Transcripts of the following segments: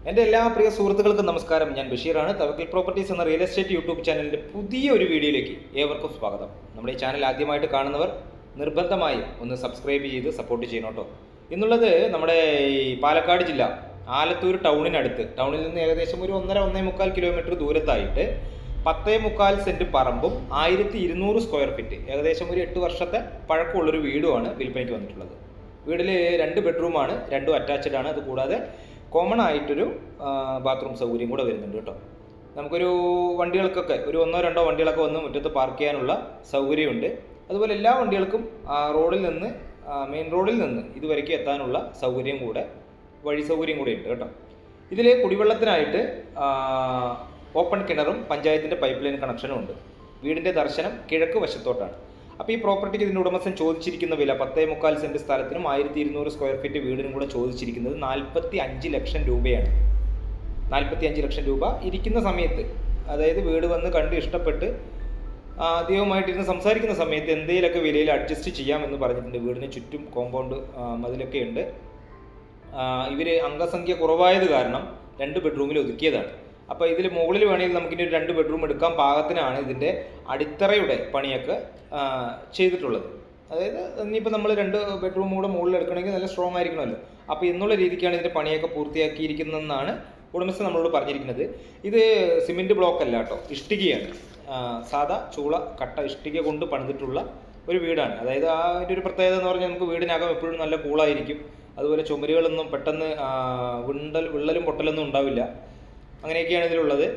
എൻ്റെ എല്ലാ പ്രിയ സുഹൃത്തുക്കൾക്കും നമസ്കാരം. ഞാൻ ബഷീറാണ്. തവക്കൽ പ്രോപ്പർട്ടീസ് എന്ന റിയൽ എസ്റ്റേറ്റ് യൂട്യൂബ് ചാനലിൻ്റെ പുതിയ ഒരു വീഡിയോയിലേക്ക് ഏവർക്കും സ്വാഗതം. നമ്മുടെ ഈ ചാനൽ ആദ്യമായിട്ട് കാണുന്നവർ നിർബന്ധമായും ഒന്ന് സബ്സ്ക്രൈബ് ചെയ്ത് സപ്പോർട്ട് ചെയ്യണം കേട്ടോ. ഇന്നുള്ളത് നമ്മുടെ ഈ പാലക്കാട് ജില്ല ആലത്തൂർ ടൗണിനടുത്ത്, ടൗണിൽ നിന്ന് ഏകദേശം ഒരു 1.5 കിലോമീറ്റർ ദൂരത്തായിട്ട് 10.25 സെൻറ്റ് പറമ്പും 1200 സ്ക്വയർ ഫീറ്റ്, ഏകദേശം ഒരു 8 വർഷത്തെ പഴക്കമുള്ളൊരു വീടുമാണ് വിൽപ്പനയ്ക്ക് വന്നിട്ടുള്ളത്. വീട്ടിൽ 2 ബെഡ്റൂമാണ്, 2 അറ്റാച്ച്ഡ് ആണ്. അതുകൂടാതെ കോമൺ ആയിട്ടൊരു ബാത്റൂം സൗകര്യം കൂടെ വരുന്നുണ്ട് കേട്ടോ. നമുക്കൊരു വണ്ടികൾക്കൊക്കെ ഒരു 1-2 വണ്ടികളൊക്കെ വന്ന് മുറ്റത്ത് പാർക്ക് ചെയ്യാനുള്ള സൗകര്യമുണ്ട്. അതുപോലെ എല്ലാ വണ്ടികൾക്കും റോഡിൽ നിന്ന്, മെയിൻ റോഡിൽ നിന്ന് ഇതുവരേക്കും എത്താനുള്ള സൗകര്യം കൂടെ, വഴി സൗകര്യം കൂടെ ഉണ്ട് കേട്ടോ. ഇതിൽ കുടിവെള്ളത്തിനായിട്ട് ഓപ്പൺ കിണറും പഞ്ചായത്തിൻ്റെ പൈപ്പ് ലൈൻ കണക്ഷനും ഉണ്ട്. വീടിൻ്റെ ദർശനം കിഴക്ക് വശത്തോട്ടാണ്. അപ്പോൾ ഈ പ്രോപ്പർട്ടിക്ക് ഇതിൻ്റെ ഉടമസ്ഥൻ ചോദിച്ചിരിക്കുന്ന വില 10.25 സെൻറ്റ് സ്ഥലത്തിനും 1200 സ്ക്വയർ ഫീറ്റ് വീടിനും കൂടെ ചോദിച്ചിരിക്കുന്നത് 45 ലക്ഷം രൂപയാണ്. 45 ലക്ഷം രൂപ ഇരിക്കുന്ന സമയത്ത്, അതായത് വീട് വന്ന് കണ്ട് ഇഷ്ടപ്പെട്ട് അദ്ദേഹവുമായിട്ടിരുന്ന് സംസാരിക്കുന്ന സമയത്ത് എന്തെങ്കിലുമൊക്കെ വിലയിൽ അഡ്ജസ്റ്റ് ചെയ്യാമെന്ന് പറഞ്ഞിട്ടുണ്ട്. വീടിന് ചുറ്റും കോമ്പൗണ്ട് മതിലൊക്കെ ഉണ്ട്. ഇവർ അംഗസംഖ്യ കുറവായത് കാരണം 2 ബെഡ്റൂമിൽ ഒതുക്കിയതാണ്. അപ്പോൾ ഇതിൽ മുകളിൽ വേണമെങ്കിൽ നമുക്കിനി ഒരു 2 ബെഡ്റൂം എടുക്കാൻ പാകത്തിനാണ് ഇതിൻ്റെ അടിത്തറയുടെ പണിയൊക്കെ ചെയ്തിട്ടുള്ളത്. അതായത് ഇനിയിപ്പോൾ നമ്മൾ 2 ബെഡ്റൂം കൂടെ മുകളിൽ എടുക്കണമെങ്കിൽ നല്ല സ്ട്രോങ് ആയിരിക്കണമല്ലോ. അപ്പോൾ എന്നുള്ള രീതിക്കാണ് ഇതിൻ്റെ പണിയൊക്കെ പൂർത്തിയാക്കിയിരിക്കുന്നതെന്നാണ് ഉടമസ്ഥൻ നമ്മളോട് പറഞ്ഞിരിക്കുന്നത്. ഇത് സിമെൻറ്റ് ബ്ലോക്ക് അല്ല കേട്ടോ, ഇഷ്ടികയാണ്. സാധാ ചൂള കട്ട ഇഷ്ടിക കൊണ്ട് പണിതിട്ടുള്ള ഒരു വീടാണ്. അതായത് അതിൻ്റെ ഒരു പ്രത്യേകത എന്ന് പറഞ്ഞാൽ നമുക്ക് വീടിനകം എപ്പോഴും നല്ല കൂളായിരിക്കും. അതുപോലെ ചുമരുകളൊന്നും പെട്ടെന്ന് വിള്ളലും പൊട്ടലൊന്നും ഉണ്ടാവില്ല. അങ്ങനെയൊക്കെയാണ് ഇതിലുള്ളത്.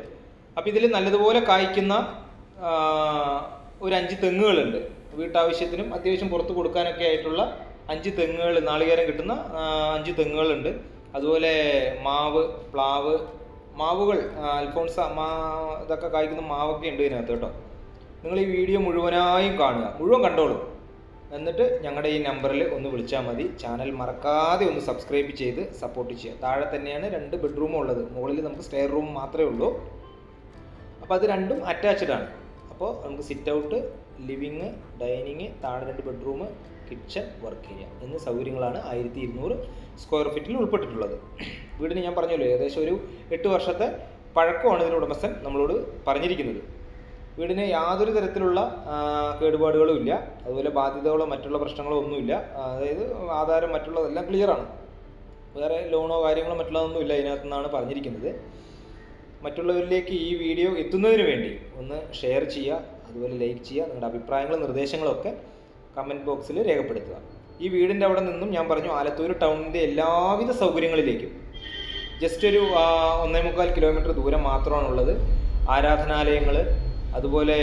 അപ്പോൾ ഇതിൽ നല്ലതുപോലെ കായ്ക്കുന്ന ഒരു 5 തെങ്ങുകളുണ്ട്. വീട്ടാവശ്യത്തിനും അത്യാവശ്യം പുറത്ത് കൊടുക്കാനൊക്കെ ആയിട്ടുള്ള 5 തെങ്ങുകൾ, നാളികേരം കിട്ടുന്ന 5 തെങ്ങുകളുണ്ട്. അതുപോലെ മാവ്, പ്ലാവ്, മാവുകൾ, അൽഫോൺസ ഇതൊക്കെ കായ്ക്കുന്ന മാവൊക്കെ ഉണ്ട് ഇതിനകത്ത് കേട്ടോ. നിങ്ങൾ ഈ വീഡിയോ മുഴുവനായും കാണുക, മുഴുവൻ കണ്ടോളൂ. എന്നിട്ട് ഞങ്ങളുടെ ഈ നമ്പറിൽ ഒന്ന് വിളിച്ചാൽ മതി. ചാനൽ മറക്കാതെ ഒന്ന് സബ്സ്ക്രൈബ് ചെയ്ത് സപ്പോർട്ട് ചെയ്യുക. താഴെ തന്നെയാണ് 2 ബെഡ്റൂമും ഉള്ളത്. മുകളിൽ നമുക്ക് സ്റ്റെയർ റൂം മാത്രമേ ഉള്ളൂ. അപ്പോൾ അത് രണ്ടും അറ്റാച്ച്ഡ് ആണ്. അപ്പോൾ നമുക്ക് സിറ്റ് ഔട്ട്, ലിവിങ്, ഡൈനിങ്, താഴെ 2 ബെഡ്റൂം, കിച്ചൺ, വർക്ക് ഏരിയ എന്നീ സൗകര്യങ്ങളാണ് 1200 സ്ക്വയർ ഫീറ്റിൽ ഉൾപ്പെട്ടിട്ടുള്ളത്. വീടിന് ഞാൻ പറഞ്ഞല്ലോ ഏകദേശം ഒരു 8 വർഷത്തെ പഴക്കമാണ് ഇതിന് ഉടമസ്ഥൻ നമ്മളോട് പറഞ്ഞിരിക്കുന്നത്. വീടിന് യാതൊരു തരത്തിലുള്ള കേടുപാടുകളും ഇല്ല. അതുപോലെ ബാധ്യതകളോ മറ്റുള്ള പ്രശ്നങ്ങളോ ഒന്നുമില്ല. അതായത് ആധാരം മറ്റുള്ളതെല്ലാം ക്ലിയറാണ്. വേറെ ലോണോ കാര്യങ്ങളോ മറ്റുള്ളതൊന്നും ഇല്ല ഇതിനകത്തു നിന്നാണ് പറഞ്ഞിരിക്കുന്നത്. മറ്റുള്ളവരിലേക്ക് ഈ വീഡിയോ എത്തുന്നതിന് വേണ്ടി ഒന്ന് ഷെയർ ചെയ്യുക, അതുപോലെ ലൈക്ക് ചെയ്യുക. നിങ്ങളുടെ അഭിപ്രായങ്ങളും നിർദ്ദേശങ്ങളും ഒക്കെ കമൻറ്റ് ബോക്സിൽ രേഖപ്പെടുത്തുക. ഈ വീടിൻ്റെ അവിടെ നിന്നും ഞാൻ പറഞ്ഞു ആലത്തൂർ ടൗണിൻ്റെ എല്ലാവിധ സൗകര്യങ്ങളിലേക്കും ജസ്റ്റ് ഒരു 1.25 കിലോമീറ്റർ ദൂരം മാത്രമാണുള്ളത്. ആരാധനാലയങ്ങൾ, അതുപോലെ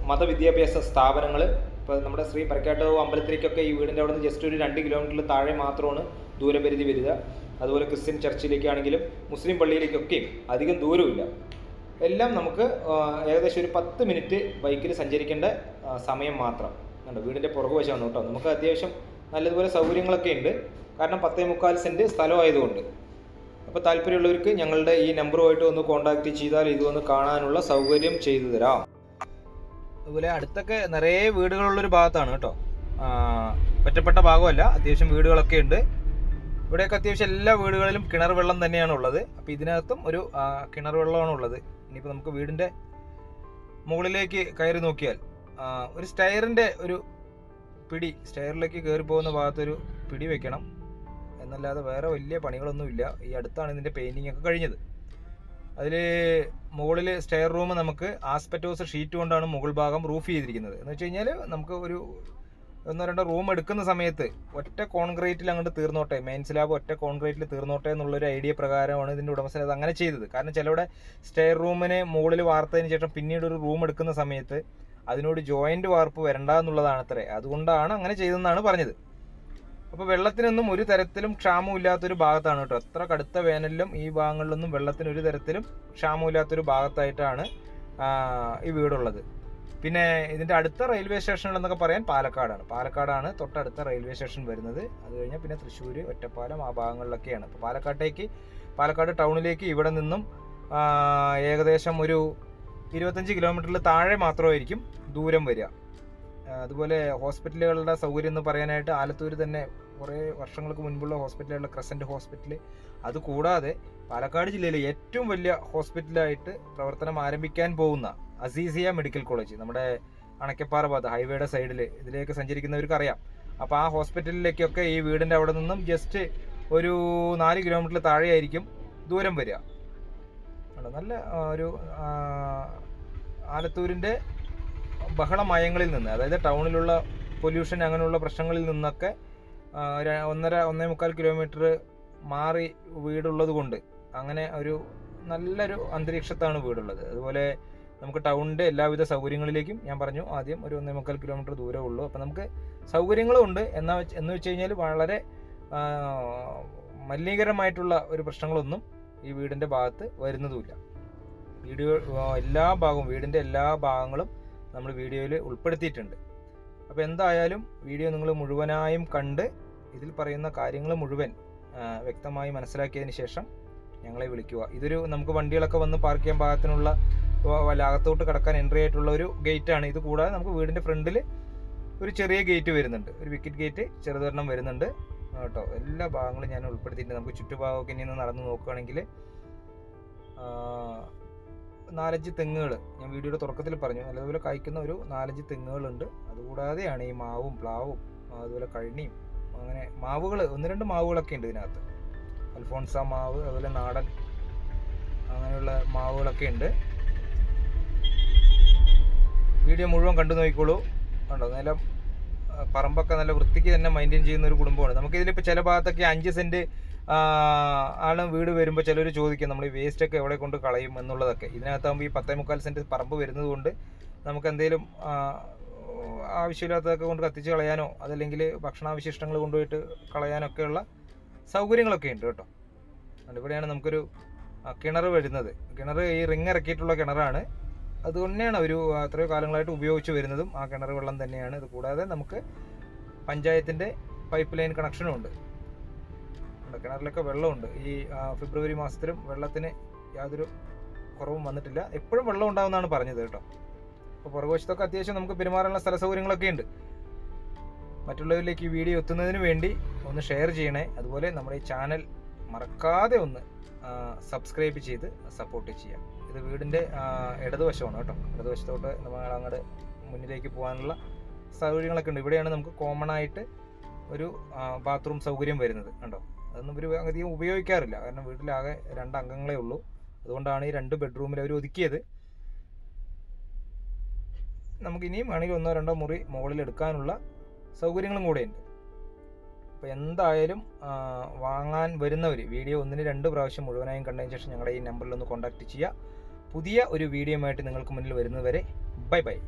മതവിദ്യാഭ്യാസ സ്ഥാപനങ്ങൾ. ഇപ്പോൾ നമ്മുടെ ശ്രീ പരക്കാട്ട് അമ്പലത്തിലേക്കൊക്കെ ഈ വീടിൻ്റെ അവിടെ നിന്ന് ജസ്റ്റ് ഒരു 2 കിലോമീറ്ററിൽ താഴെ മാത്രമാണ് ദൂരപരിധി വരിക. അതുപോലെ ക്രിസ്ത്യൻ ചർച്ചിലേക്കാണെങ്കിലും മുസ്ലിം പള്ളിയിലേക്കൊക്കെയും അധികം ദൂരമില്ല. എല്ലാം നമുക്ക് ഏകദേശം ഒരു 10 മിനിറ്റ് ബൈക്കിൽ സഞ്ചരിക്കേണ്ട സമയം മാത്രം. കണ്ടോ, വീടിൻ്റെ പുറകുവശമാണ് കേട്ടോ. നമുക്ക് അത്യാവശ്യം നല്ലതുപോലെ സൗകര്യങ്ങളൊക്കെ ഉണ്ട്. കാരണം 10.25 സെൻറ്റ് സ്ഥലമായതുകൊണ്ട്. അപ്പോൾ താല്പര്യമുള്ളവർക്ക് ഞങ്ങളുടെ ഈ നമ്പറുമായിട്ട് ഒന്ന് കോൺടാക്റ്റ് ചെയ്താൽ ഇതൊന്ന് കാണാനുള്ള സൗകര്യം ചെയ്തു തരാം. അതുപോലെ അടുത്തൊക്കെ നിറയെ വീടുകളുള്ളൊരു ഭാഗത്താണ് കേട്ടോ. ഒറ്റപ്പെട്ട ഭാഗമല്ല, അത്യാവശ്യം വീടുകളൊക്കെ ഉണ്ട്. ഇവിടെയൊക്കെ അത്യാവശ്യം എല്ലാ വീടുകളിലും കിണർ വെള്ളം തന്നെയാണ് ഉള്ളത്. അപ്പോൾ ഇതിനകത്തും ഒരു കിണർ വെള്ളമാണ് ഉള്ളത്. ഇനിയിപ്പോൾ നമുക്ക് വീടിൻ്റെ മുകളിലേക്ക് കയറി നോക്കിയാൽ ഒരു സ്റ്റെയറിൻ്റെ ഒരു പിടി, സ്റ്റെയറിലേക്ക് കയറി പോകുന്ന ഭാഗത്തൊരു പിടി വെക്കണം എന്നല്ലാതെ വേറെ വലിയ പണികളൊന്നുമില്ല. ഈ അടുത്താണ് ഇതിൻ്റെ പെയിൻറ്റിങ് ഒക്കെ കഴിഞ്ഞത്. അതിൽ മുകളിൽ സ്റ്റെയർ റൂം നമുക്ക് ആസ്പെറ്റോസ് ഷീറ്റ് കൊണ്ടാണ് മുകൾ ഭാഗം റൂഫ് ചെയ്തിരിക്കുന്നത്. എന്ന് വെച്ച് കഴിഞ്ഞാൽ നമുക്ക് ഒരു 1-2 റൂം എടുക്കുന്ന സമയത്ത് ഒറ്റ കോൺക്രീറ്റിൽ അങ്ങോട്ട് തീർന്നോട്ടെ, മെയിൻ സ്ലാബ് ഒറ്റ കോൺക്രീറ്റിൽ തീർന്നോട്ടെ എന്നുള്ളൊരു ഐഡിയ പ്രകാരമാണ് ഇതിൻ്റെ ഉടമസ്ഥൻ അത് അങ്ങനെ ചെയ്തത്. കാരണം ചിലവിടെ സ്റ്റെയർ റൂമിന് മുകളിൽ വാർത്തതിന് ശേഷം പിന്നീട് ഒരു റൂം എടുക്കുന്ന സമയത്ത് അതിനോട് ജോയിൻറ്റ് വാർപ്പ് വരണ്ട എന്നുള്ളതാണ് അത്രേ. അതുകൊണ്ടാണ് അങ്ങനെ ചെയ്തതെന്നാണ് പറഞ്ഞത്. അപ്പോൾ വെള്ളത്തിനൊന്നും ഒരു തരത്തിലും ക്ഷാമമില്ലാത്തൊരു ഭാഗത്താണ് കേട്ടോ. എത്ര കടുത്ത വേനലിലും ഈ ഭാഗങ്ങളിലൊന്നും വെള്ളത്തിന് ഒരു തരത്തിലും ക്ഷാമമില്ലാത്തൊരു ഭാഗത്തായിട്ടാണ് ഈ വീടുള്ളത്. പിന്നെ ഇതിൻ്റെ അടുത്ത റെയിൽവേ സ്റ്റേഷനിലെന്നൊക്കെ പറയാൻ പാലക്കാടാണ് തൊട്ടടുത്ത റെയിൽവേ സ്റ്റേഷൻ വരുന്നത്. അത് കഴിഞ്ഞാൽ പിന്നെ തൃശ്ശൂർ, ഒറ്റപ്പാലം ആ ഭാഗങ്ങളിലൊക്കെയാണ്. അപ്പോൾ പാലക്കാട് ടൗണിലേക്ക് ഇവിടെ നിന്നും ഏകദേശം ഒരു 25 കിലോമീറ്ററിൽ താഴെ മാത്രമായിരിക്കും ദൂരം വരിക. അതുപോലെ ഹോസ്പിറ്റലുകളുടെ സൗകര്യം എന്ന് പറയാനായിട്ട് ആലത്തൂർ തന്നെ കുറേ വർഷങ്ങൾക്ക് മുൻപുള്ള ഹോസ്പിറ്റലുകളുടെ ക്രസൻറ്റ് ഹോസ്പിറ്റൽ, അതുകൂടാതെ പാലക്കാട് ജില്ലയിലെ ഏറ്റവും വലിയ ഹോസ്പിറ്റലായിട്ട് പ്രവർത്തനം ആരംഭിക്കാൻ പോകുന്ന അസീസിയ മെഡിക്കൽ കോളേജ്, നമ്മുടെ അണക്കപ്പാറ ഭാഗത്ത് ഹൈവേയുടെ സൈഡിൽ ഇതിലേക്ക് സഞ്ചരിക്കുന്നവർക്ക് അറിയാം. അപ്പോൾ ആ ഹോസ്പിറ്റലിലേക്കൊക്കെ ഈ വീടിൻ്റെ അവിടെ നിന്നും ജസ്റ്റ് ഒരു 4 കിലോമീറ്റർ താഴെയായിരിക്കും ദൂരം വരിക. നല്ല ഒരു ആലത്തൂരിൻ്റെ ബഹളമയങ്ങളിൽ നിന്ന്, അതായത് ടൗണിലുള്ള പൊല്യൂഷൻ അങ്ങനെയുള്ള പ്രശ്നങ്ങളിൽ നിന്നൊക്കെ 1.5-1.25 കിലോമീറ്റർ മാറി വീടുള്ളത് കൊണ്ട് അങ്ങനെ ഒരു നല്ലൊരു അന്തരീക്ഷത്താണ് വീടുള്ളത്. അതുപോലെ നമുക്ക് ടൗണിൻ്റെ എല്ലാവിധ സൗകര്യങ്ങളിലേക്കും ഞാൻ പറഞ്ഞു ആദ്യം ഒരു 1.25 കിലോമീറ്റർ ദൂരമേ ഉള്ളൂ. അപ്പം നമുക്ക് സൗകര്യങ്ങളും ഉണ്ട്. എന്ന് വെച്ച് കഴിഞ്ഞാൽ വളരെ മലിനീകരമായിട്ടുള്ള ഒരു പ്രശ്നങ്ങളൊന്നും ഈ വീടിൻ്റെ ഭാഗത്ത് വരുന്നതുമില്ല. വീടിൻ്റെ എല്ലാ ഭാഗങ്ങളും നമ്മൾ വീഡിയോയിൽ ഉൾപ്പെടുത്തിയിട്ടുണ്ട്. അപ്പോൾ എന്തായാലും വീഡിയോ നിങ്ങൾ മുഴുവനായും കണ്ട് ഇതിൽ പറയുന്ന കാര്യങ്ങൾ മുഴുവൻ വ്യക്തമായി മനസ്സിലാക്കിയതിന് ശേഷം ഞങ്ങളെ വിളിക്കുക. ഇതൊരു നമുക്ക് വണ്ടികളൊക്കെ വന്ന് പാർക്ക് ചെയ്യാൻ പാകത്തിനുള്ള അകത്തോട്ട് കടക്കാൻ എൻട്രി ആയിട്ടുള്ള ഒരു ഗേറ്റാണ്. ഇത് കൂടാതെ നമുക്ക് വീടിൻ്റെ ഫ്രണ്ടിൽ ഒരു ചെറിയ ഗേറ്റ് വരുന്നുണ്ട്, ഒരു വിക്കറ്റ് ഗേറ്റ് ചെറുതൊരെണ്ണം വരുന്നുണ്ട് കേട്ടോ. എല്ലാ ഭാഗങ്ങളും ഞാൻ ഉൾപ്പെടുത്തിയിട്ടുണ്ട്. നമുക്ക് ചുറ്റുഭാഗമൊക്കെ ഇനി നടന്ന് നോക്കുകയാണെങ്കിൽ 4-5 തെങ്ങുകൾ ഞാൻ വീഡിയോയുടെ തുടക്കത്തിൽ പറഞ്ഞു, നല്ലതുപോലെ കായ്ക്കുന്ന ഒരു 4-5 തെങ്ങുകളുണ്ട്. അതുകൂടാതെയാണ് ഈ മാവും പ്ലാവും അതുപോലെ കഴനിയും, അങ്ങനെ മാവുകൾ 1-2 മാവുകളൊക്കെ ഉണ്ട് ഇതിനകത്ത്. അൽഫോൺസ മാവ്, അതുപോലെ നാടൻ അങ്ങനെയുള്ള മാവുകളൊക്കെ ഉണ്ട്. വീഡിയോ മുഴുവൻ കണ്ടു നോക്കിക്കോളൂ. കണ്ടോ, നിലം പറമ്പൊക്കെ നല്ല വൃത്തിക്ക് തന്നെ മെയിൻറ്റെയിൻ ചെയ്യുന്ന ഒരു കുടുംബമാണ്. നമുക്കിതിലിപ്പോൾ ചില ഭാഗത്തൊക്കെ 5 സെൻറ്റ് ആണ് വീട് വരുമ്പോൾ ചിലർ ചോദിക്കും നമ്മൾ ഈ വേസ്റ്റൊക്കെ എവിടെ കൊണ്ട് കളയും എന്നുള്ളതൊക്കെ. ഇതിനകത്താകുമ്പോൾ ഈ 10.25 സെൻറ്റ് പറമ്പ് വരുന്നത് കൊണ്ട് നമുക്ക് എന്തെങ്കിലും ആവശ്യമില്ലാത്തതൊക്കെ കൊണ്ട് കത്തിച്ച് കളയാനോ അതല്ലെങ്കിൽ ഭക്ഷണാവശിഷ്ടങ്ങൾ കൊണ്ടുപോയിട്ട് കളയാനൊക്കെയുള്ള സൗകര്യങ്ങളൊക്കെ ഉണ്ട് കേട്ടോ. ഇവിടെയാണ് നമുക്കൊരു കിണർ വരുന്നത്. കിണർ ഈ റിങ് ഇറക്കിയിട്ടുള്ള കിണറാണ്. അതുതന്നെയാണ് ഒരു എത്രയോ കാലങ്ങളായിട്ട് ഉപയോഗിച്ച് വരുന്നതും ആ കിണർ വെള്ളം തന്നെയാണ്. ഇത് കൂടാതെ നമുക്ക് പഞ്ചായത്തിൻ്റെ പൈപ്പ് ലൈൻ കണക്ഷനും ഉണ്ട്. കിണറിലൊക്കെ വെള്ളമുണ്ട്. ഈ ഫെബ്രുവരി മാസത്തിലും വെള്ളത്തിന് യാതൊരു കുറവും വന്നിട്ടില്ല. എപ്പോഴും വെള്ളം ഉണ്ടാകുമെന്നാണ് പറഞ്ഞത് കേട്ടോ. അപ്പോൾ പുറകുവശത്തൊക്കെ അത്യാവശ്യം നമുക്ക് പെരുമാറാനുള്ള സ്ഥല സൗകര്യങ്ങളൊക്കെ ഉണ്ട്. മറ്റുള്ളവരിലേക്ക് ഈ വീഡിയോ എത്തുന്നതിന് വേണ്ടി ഒന്ന് ഷെയർ ചെയ്യണേ. അതുപോലെ നമ്മുടെ ഈ ചാനൽ മറക്കാതെ ഒന്ന് സബ്സ്ക്രൈബ് ചെയ്ത് സപ്പോർട്ട് ചെയ്യാം. ഇത് വീടിൻ്റെ ഇടതുവശമാണ് കേട്ടോ. ഇടതുവശത്തോട്ട് നമ്മൾ അങ്ങോട്ട് മുന്നിലേക്ക് പോകാനുള്ള സൗകര്യങ്ങളൊക്കെ ഉണ്ട്. ഇവിടെയാണ് നമുക്ക് കോമൺ ആയിട്ട് ഒരു ബാത്റൂം സൗകര്യം വരുന്നത് കണ്ടോ. അതൊന്നും ഇവർ അധികം ഉപയോഗിക്കാറില്ല, കാരണം വീട്ടിലാകെ 2 അംഗങ്ങളേ ഉള്ളൂ. അതുകൊണ്ടാണ് ഈ 2 ബെഡ്റൂമിൽ അവർ ഒതുക്കിയത്. നമുക്ക് ഇനിയും വേണമെങ്കിൽ 1-2 മുറി മുകളിൽ എടുക്കാനുള്ള സൗകര്യങ്ങളും കൂടെയുണ്ട്. അപ്പോൾ എന്തായാലും വാങ്ങാൻ വരുന്നവർ വീഡിയോ 1-2 പ്രാവശ്യം മുഴുവനായും കണ്ടതിന് ശേഷം ഞങ്ങളുടെ ഈ നമ്പറിൽ ഒന്ന് കോൺടാക്റ്റ് ചെയ്യുക. പുതിയ ഒരു വീഡിയോയുമായിട്ട് നിങ്ങൾക്ക് മുന്നിൽ വരുന്നതുവരെ ബൈ ബൈ.